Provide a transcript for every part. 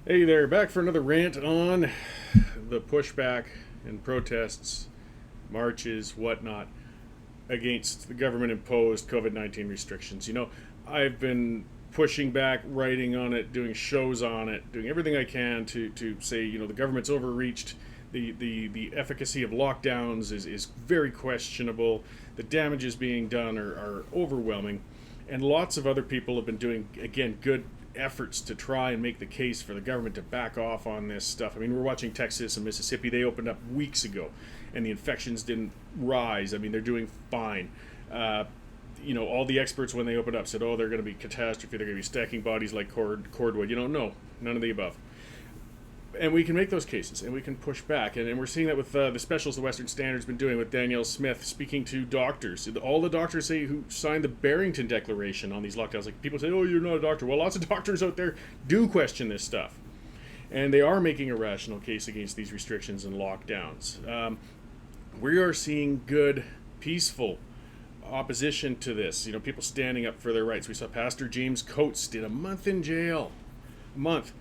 Hey there, back for another rant on the pushback and protests, marches, whatnot, against the government imposed COVID 19 restrictions. I've been pushing back, writing on it, doing shows on it, doing everything I can to say, the government's overreached. The efficacy of lockdowns is very questionable. The damages being done are overwhelming. And lots of other people have been doing, again, good efforts to try and make the case for the government to back off on this stuff. I mean, we're watching Texas and Mississippi. They opened up weeks ago, and the infections didn't rise. I mean, they're doing fine. All the experts when they opened up said, "Oh, they're going to be catastrophe. They're going to be stacking bodies like cordwood." No, none of the above. And we can make those cases, and we can push back. And we're seeing that with the specials the Western Standard's been doing with Danielle Smith speaking to doctors. All the doctors say who signed the Barrington Declaration on these lockdowns. Like, people say, "Oh, you're not a doctor." Well, lots of doctors out there do question this stuff. And they are making a rational case against these restrictions and lockdowns. We are seeing good, peaceful opposition to this. People standing up for their rights. We saw Pastor James Coates did a month in jail. A month.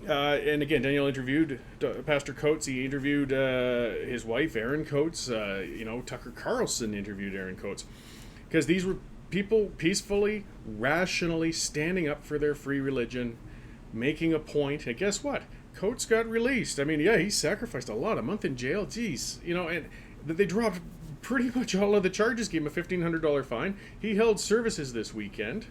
And again, Daniel interviewed Pastor Coates. He interviewed his wife, Erin Coates. Tucker Carlson interviewed Erin Coates. Because these were people peacefully, rationally standing up for their free religion, making a point. And guess what? Coates got released. I mean, yeah, he sacrificed a lot. A month in jail. Geez. And they dropped pretty much all of the charges, gave him a $1,500 fine. He held services this weekend.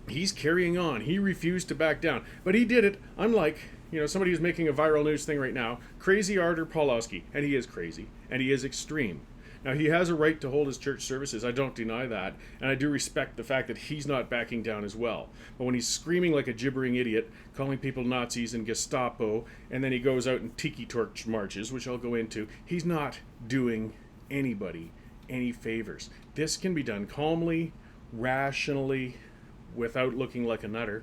He's carrying on. He refused to back down. But he did it, unlike, somebody who's making a viral news thing right now, crazy Artur Pawlowski. And he is crazy. And he is extreme. Now, he has a right to hold his church services. I don't deny that. And I do respect the fact that he's not backing down as well. But when he's screaming like a gibbering idiot, calling people Nazis and Gestapo, and then he goes out and tiki torch marches, which I'll go into, he's not doing anybody any favors. This can be done calmly, rationally, without looking like a nutter.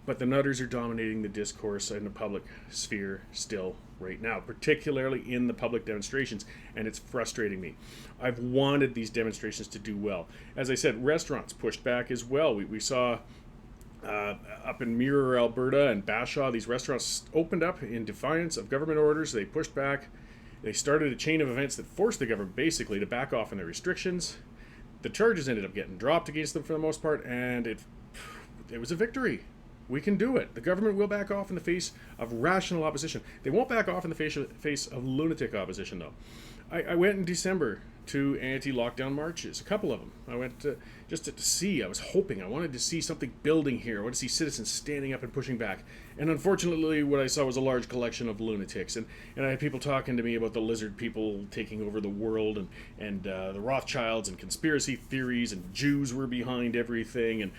But the nutters are dominating the discourse in the public sphere still right now, particularly in the public demonstrations, and it's frustrating me. I've wanted these demonstrations to do well. As I said, restaurants pushed back as well. We saw up in Mirror, Alberta and Bashaw, these restaurants opened up in defiance of government orders. They pushed back. They started a chain of events that forced the government basically to back off on their restrictions. The charges ended up getting dropped against them for the most part, and it was a victory. We can do it. The government will back off in the face of rational opposition. They won't back off in the face of lunatic opposition, though. I went in December to anti-lockdown marches, a couple of them. I went just to see. I was hoping. I wanted to see something building here. I wanted to see citizens standing up and pushing back. And unfortunately, what I saw was a large collection of lunatics. And I had people talking to me about the lizard people taking over the world and the Rothschilds and conspiracy theories, and Jews were behind everything. And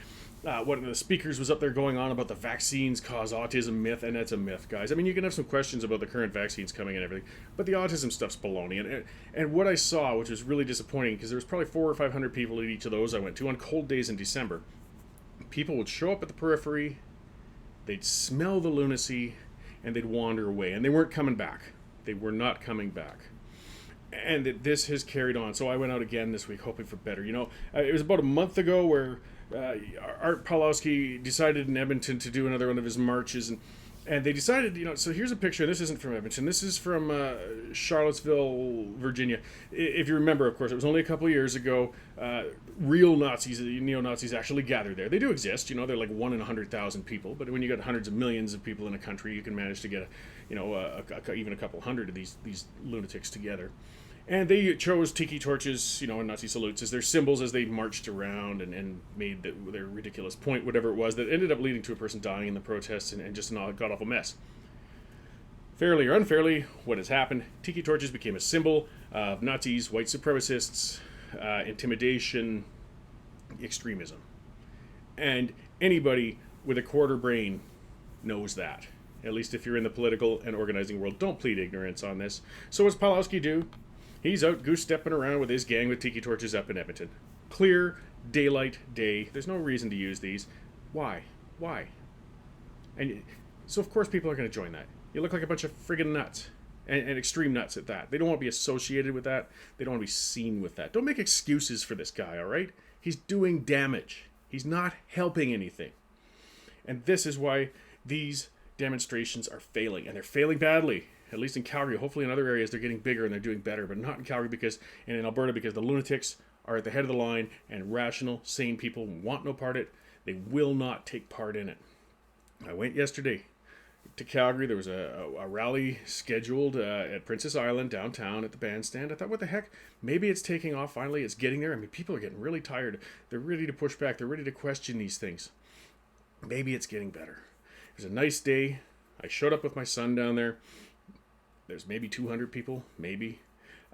one of the speakers was up there going on about the vaccines cause autism myth, and that's a myth, guys. I mean, you can have some questions about the current vaccines coming and everything, but the autism stuff's baloney. And what I saw, which was really disappointing, because there was probably 400 or 500 people at each of those I went to on cold days in December. People would show up at the periphery, they'd smell the lunacy, and they'd wander away. And they weren't coming back. They were not coming back. And this has carried on. So I went out again this week hoping for better. It was about a month ago where Art Pawlowski decided in Edmonton to do another one of his marches, and they decided, so here's a picture. This isn't from Edmonton. This is from Charlottesville, Virginia. If you remember, of course, it was only a couple of years ago. Real Nazis, neo-Nazis, actually gathered there. They do exist. They're like 1 in 100,000 people. But when you got hundreds of millions of people in a country, you can manage to get even a couple hundred of these lunatics together. And they chose tiki torches, and Nazi salutes as their symbols as they marched around and made their ridiculous point, whatever it was, that ended up leading to a person dying in the protests and just a god-awful mess. Fairly or unfairly, what has happened, tiki torches became a symbol of Nazis, white supremacists, intimidation, extremism. And anybody with a quarter brain knows that. At least if you're in the political and organizing world. Don't plead ignorance on this. So what's Pawlowski do? He's out goose-stepping around with his gang with tiki torches up in Edmonton. Clear, daylight day. There's no reason to use these. Why? And so, of course, people are going to join that. You look like a bunch of friggin' nuts. And extreme nuts at that. They don't want to be associated with that. They don't want to be seen with that. Don't make excuses for this guy, all right? He's doing damage. He's not helping anything. And this is why these demonstrations are failing, and they're failing badly. At least in Calgary. Hopefully in other areas they're getting bigger and they're doing better, but not in Calgary and in Alberta, because the lunatics are at the head of the line, and rational, sane people want no part in it. They will not take part in it. I went yesterday to Calgary. There was a rally scheduled at Princess Island downtown at the bandstand. I thought, what the heck? Maybe it's taking off finally. It's getting there. I mean, people are getting really tired. They're ready to push back. They're ready to question these things. Maybe it's getting better. It was a nice day. I showed up with my son down there. There's maybe 200 people, maybe.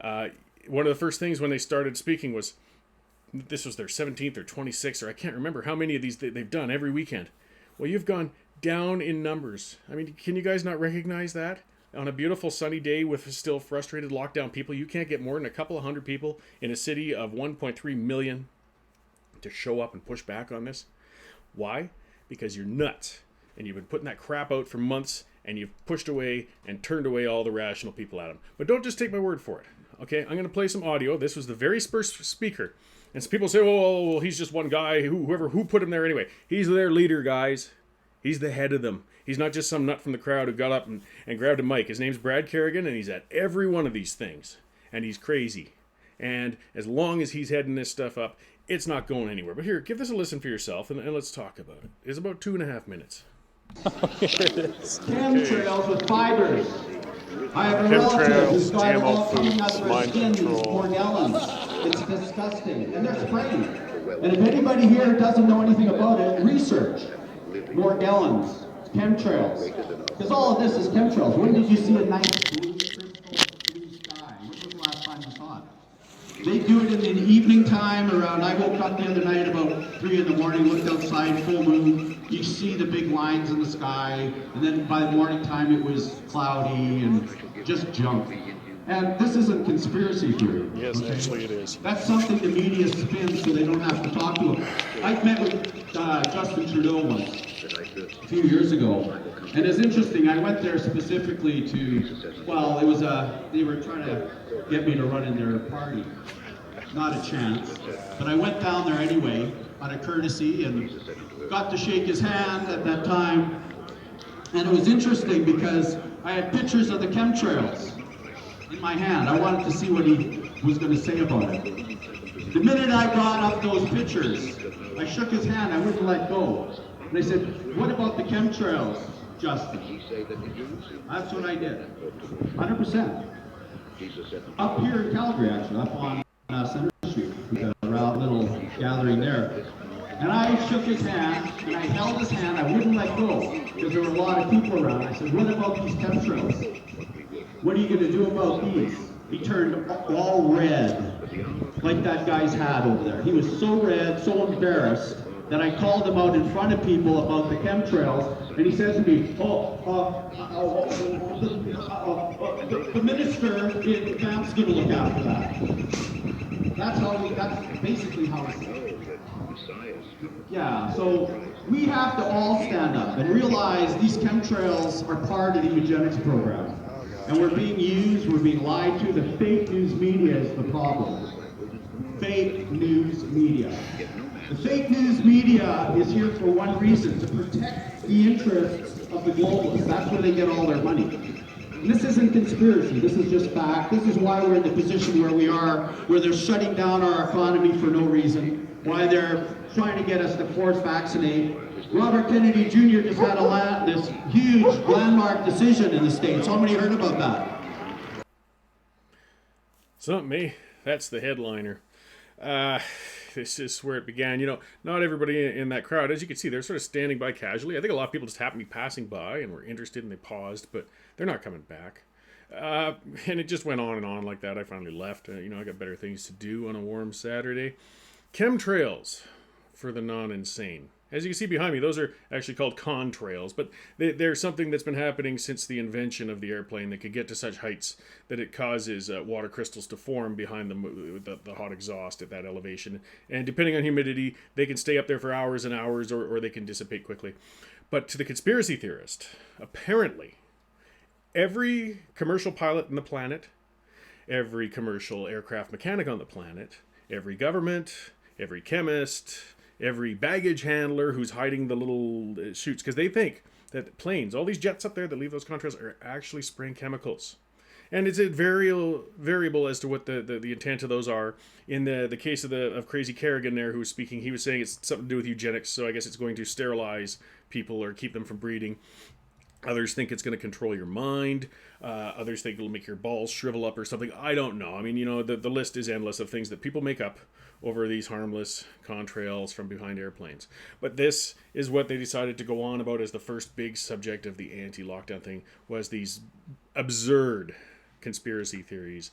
One of the first things when they started speaking was, this was their 17th or 26th, or I can't remember how many of these they've done every weekend. Well, you've gone down in numbers. I mean, can you guys not recognize that? On a beautiful sunny day with still frustrated lockdown people, you can't get more than a couple of hundred people in a city of 1.3 million to show up and push back on this. Why? Because you're nuts. And you've been putting that crap out for months, and you've pushed away and turned away all the rational people at them. But don't just take my word for it. Okay, I'm going to play some audio. This was the very first speaker. And some people say, oh, well, he's just one guy. Who put him there anyway? He's their leader, guys. He's the head of them. He's not just some nut from the crowd who got up and grabbed a mic. His name's Brad Kerrigan, and he's at every one of these things. And he's crazy. And as long as he's heading this stuff up, it's not going anywhere. But here, give this a listen for yourself, and let's talk about it. It's about 2.5 minutes. Chemtrails with fibers. I have a relative who's got it all coming out of their skin, these Morgellons. It's disgusting. And they're spraying. And if anybody here doesn't know anything about it, research. Morgellons, chemtrails. Because all of this is chemtrails. When did you see a nice blue sky? When was the last time you saw it? They do it in the evening time around, I woke up the other night about 3 in the morning, looked outside, full moon. You see the big lines in the sky, and then by the morning time it was cloudy and just junk. And this isn't conspiracy theory. Yes, okay? Actually it is. That's something the media spins so they don't have to talk to him. I met with Justin Trudeau once, a few years ago. And it's interesting, I went there specifically to, well, it was they were trying to get me to run in their party. Not a chance. But I went down there anyway, out of courtesy, and got to shake his hand at that time. And it was interesting because I had pictures of the chemtrails in my hand. I wanted to see what he was going to say about it. The minute I brought up those pictures, I shook his hand, I wouldn't let go. And I said, what about the chemtrails, Justin? That's what I did. 100%. Up here in Calgary, actually, up on Center Street. We got a little gathering there. And I shook his hand, and I held his hand, I wouldn't let go, because there were a lot of people around. I said, what about these chemtrails? What are you going to do about these? He turned all red, like that guy's hat over there. He was so red, so embarrassed, that I called him out in front of people about the chemtrails, and he says to me, the minister in Banff's going to look after that. That's basically how it's done. Yeah, so we have to all stand up and realize these chemtrails are part of the eugenics program. And we're being used, we're being lied to. The fake news media is the problem. Fake news media. The fake news media is here for one reason, to protect the interests of the globalists. That's where they get all their money. And this isn't conspiracy, this is just fact. This is why we're in the position where we are, where they're shutting down our economy for no reason, why they're trying to get us to force vaccinate. Robert Kennedy Jr. just had this huge landmark decision in the States. How many heard about that? It's not me. That's the headliner. This is where it began. You know, not everybody in that crowd, as you can see, they're sort of standing by casually. I think a lot of people just happened to be passing by and were interested and they paused, but they're not coming back. And it just went on and on like that. I finally left. I got better things to do on a warm Saturday. Chemtrails for the non-insane. As you can see behind me, those are actually called contrails, but they're something that's been happening since the invention of the airplane that could get to such heights that it causes water crystals to form behind the hot exhaust at that elevation. And depending on humidity, they can stay up there for hours and hours, or they can dissipate quickly. But to the conspiracy theorist, apparently, every commercial pilot on the planet, every commercial aircraft mechanic on the planet, every government, every chemist, every baggage handler who's hiding the little chutes, because they think that planes, all these jets up there that leave those contrails, are actually spraying chemicals. And it's a variable as to what the intent of those are. In the case of Crazy Kerrigan there, who was speaking, he was saying it's something to do with eugenics, so I guess it's going to sterilize people or keep them from breeding. Others think it's going to control your mind. Others think it'll make your balls shrivel up or something. I don't know. I mean, the list is endless of things that people make up over these harmless contrails from behind airplanes. But this is what they decided to go on about as the first big subject of the anti-lockdown thing, was these absurd conspiracy theories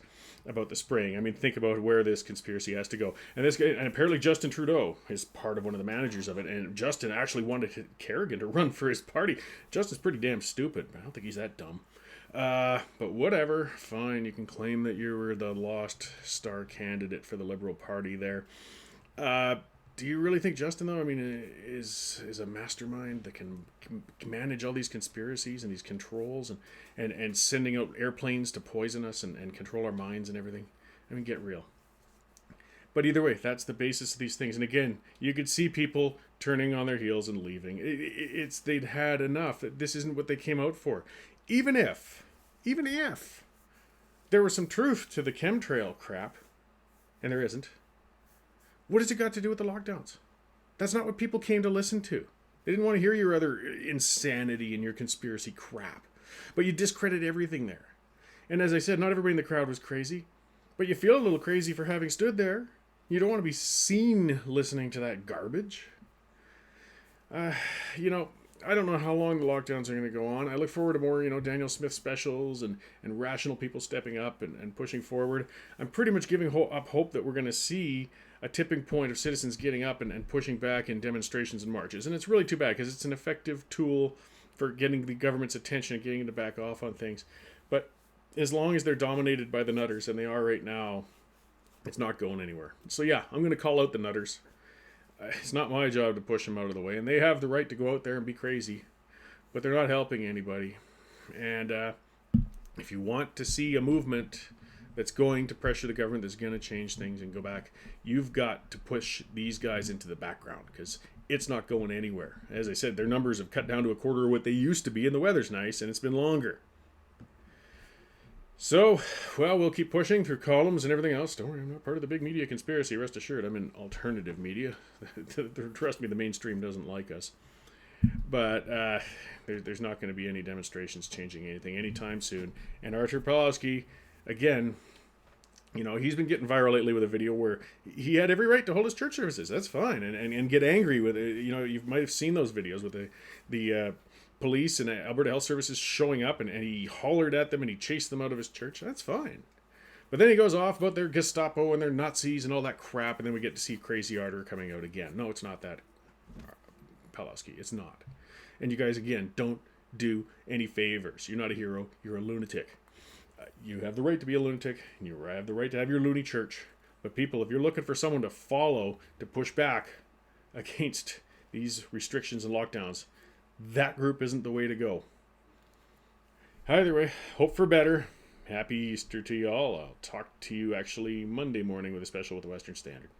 about the spraying. I mean, think about where this conspiracy has to go. And this guy, and apparently Justin Trudeau is part of one of the managers of it. And Justin actually wanted Kerrigan to run for his party. Justin's pretty damn stupid. I don't think he's that dumb. But whatever, fine. You can claim that you were the lost star candidate for the Liberal Party there. Do you really think Justin, though, I mean, is a mastermind that can manage all these conspiracies and these controls and sending out airplanes to poison us and control our minds and everything? I mean, get real. But either way, that's the basis of these things. And again, you could see people turning on their heels and leaving. It's they'd had enough. This isn't what they came out for. Even if there was some truth to the chemtrail crap, and there isn't, what has it got to do with the lockdowns? That's not what people came to listen to. They didn't want to hear your other insanity and your conspiracy crap. But you discredit everything there. And as I said, not everybody in the crowd was crazy. But you feel a little crazy for having stood there. You don't want to be seen listening to that garbage. I don't know how long the lockdowns are going to go on. I look forward to more, Daniel Smith specials and rational people stepping up and pushing forward. I'm pretty much giving up hope that we're going to see a tipping point of citizens getting up and pushing back in demonstrations and marches. And it's really too bad because it's an effective tool for getting the government's attention and getting them to back off on things. But as long as they're dominated by the nutters, and they are right now, it's not going anywhere. So yeah, I'm going to call out the nutters. It's not my job to push them out of the way, and they have the right to go out there and be crazy, but they're not helping anybody. And if you want to see a movement that's going to pressure the government, that's going to change things and go back, you've got to push these guys into the background, because it's not going anywhere. As I said, their numbers have cut down to a quarter of what they used to be, and the weather's nice, and it's been longer. So, well, we'll keep pushing through columns and everything else. Don't worry, I'm not part of the big media conspiracy, rest assured. I'm in alternative media. Trust me, the mainstream doesn't like us. But there's not going to be any demonstrations changing anything anytime soon. And Artur Pawlowski, again, he's been getting viral lately with a video where he had every right to hold his church services. That's fine. And get angry with it. You might have seen those videos with the police and Alberta Health Services showing up, and he hollered at them and he chased them out of his church. That's fine. But then he goes off about their Gestapo and their Nazis and all that crap, and then we get to see Crazy Artur coming out again. No, it's not that, Pawlowski. It's not. And you guys, again, don't do any favors. You're not a hero. You're a lunatic. You have the right to be a lunatic, and you have the right to have your loony church. But people, if you're looking for someone to follow, to push back against these restrictions and lockdowns, that group isn't the way to go. Either way, hope for better. Happy Easter to you all. I'll talk to you actually Monday morning with a special with the Western Standard.